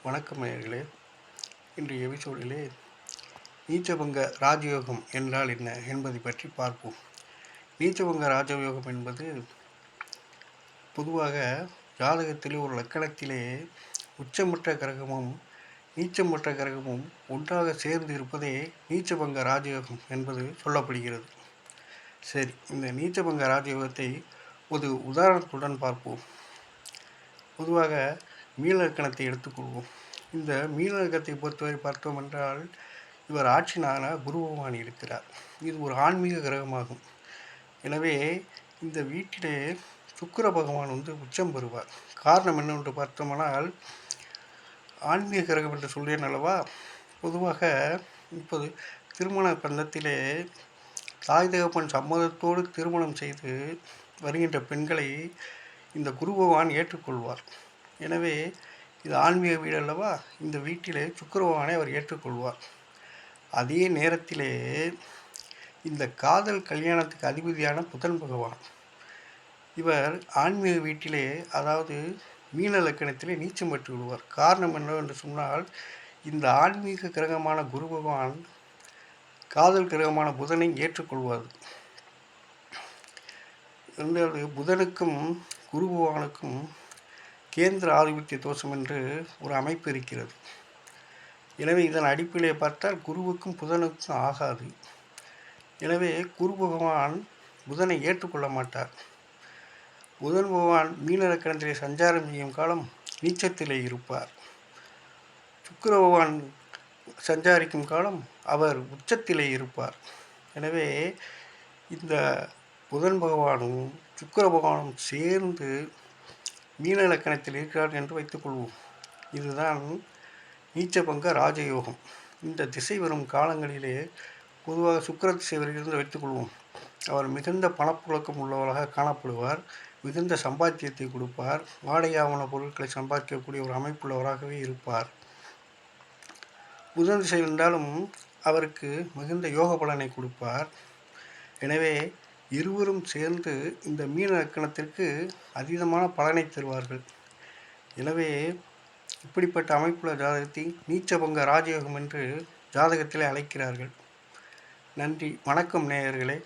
வணக்கம் நேயர்களே. இன்றைய எபிசோடிலே நீச்சபங்க ராஜயோகம் என்றால் என்ன என்பதை பற்றி பார்ப்போம். நீச்சபங்க ராஜயோகம் என்பது பொதுவாக ஜாதகத்திலே ஒரு லக்கணத்திலே உச்சமற்ற கிரகமும் நீச்சமற்ற கிரகமும் ஒன்றாக சேர்ந்து இருப்பதே நீச்சபங்க ராஜயோகம் என்பது சொல்லப்படுகிறது. சரி, இந்த நீச்சபங்க ராஜயோகத்தை ஒரு உதாரணத்துடன் பார்ப்போம். பொதுவாக மீன லக்கணத்தை எடுத்துக்கொள்வோம். இந்த மீன லக்கணத்தை பொறுத்தவரை பார்த்தோம் என்றால் இவர் ஆட்சினான குரு பகவான் இருக்கிறார். இது ஒரு ஆன்மீக கிரகமாகும். எனவே இந்த வீட்டிலே சுக்கிர பகவான் உச்சம் பெறுவார். காரணம் என்னவென்று பார்த்தோமானால், ஆன்மீக கிரகம் என்று சொல்கிறேன் அல்லவா. பொதுவாக இப்போது திருமண பந்தத்திலே தாய் தகப்பன் சம்மதத்தோடு திருமணம் செய்து வருகின்ற பெண்களை இந்த குரு பகவான் ஏற்றுக்கொள்வார். எனவே இது ஆன்மீக வீடு அல்லவா. இந்த வீட்டிலே சுக்கிர பகவானை அவர் ஏற்றுக்கொள்வார். அதே நேரத்திலே இந்த காதல் கல்யாணத்துக்கு அதிபதியான புதன் பகவான் இவர் ஆன்மீக வீட்டிலே, அதாவது மீன லக்கணத்திலே நீச்சம் பெற்று விடுவார். காரணம் என்னவென்று சொன்னால், இந்த ஆன்மீக கிரகமான குரு பகவான் காதல் கிரகமான புதனை ஏற்றுக்கொள்வார். இரண்டாவது, புதனுக்கும் குரு பகவானுக்கும் கேந்திர ஆதிபத்திய தோஷம் என்று ஒரு அமைப்பு இருக்கிறது. எனவே இதன் அடிப்படையை பார்த்தால் குருவுக்கும் புதனுக்கும் ஆகாது. எனவே குரு பகவான் புதனை ஏற்றுக்கொள்ள மாட்டார். புதன் பகவான் மீன லக்கணத்திலே சஞ்சாரம் செய்யும் காலம் நீச்சத்திலே இருப்பார். சுக்கிர பகவான் சஞ்சாரிக்கும் காலம் அவர் உச்சத்திலே இருப்பார். எனவே இந்த புதன் பகவானும் சுக்கிர பகவானும் சேர்ந்து மீன லக்கணத்தில் இருக்கிறார் என்று வைத்துக்கொள்வோம். இதுதான் நீச்சபங்க ராஜயோகம். இந்த திசை வரும் காலங்களிலே பொதுவாக சுக்கிர திசை வருகிறது வைத்துக்கொள்வோம். அவர் மிகுந்த பணப்புழக்கம் உள்ளவராக காணப்படுவார். மிகுந்த சம்பாத்தியத்தை கொடுப்பார். வாடகை ஆவண பொருட்களை சம்பாதிக்கக்கூடிய ஒரு அமைப்புள்ளவராகவே இருப்பார். புதன் திசை இருந்தாலும் அவருக்கு மிகுந்த யோக பலனை கொடுப்பார். எனவே இருவரும் சேர்ந்து இந்த மீன லக்கணத்திற்கு அதீதமான பலனை தருவார்கள். எனவே இப்படிப்பட்ட அமைப்புள்ள ஜாதகத்தை நீச்சபங்க ராஜயோகம் என்று ஜாதகத்திலே அழைக்கிறார்கள். நன்றி, வணக்கம் நேயர்களே.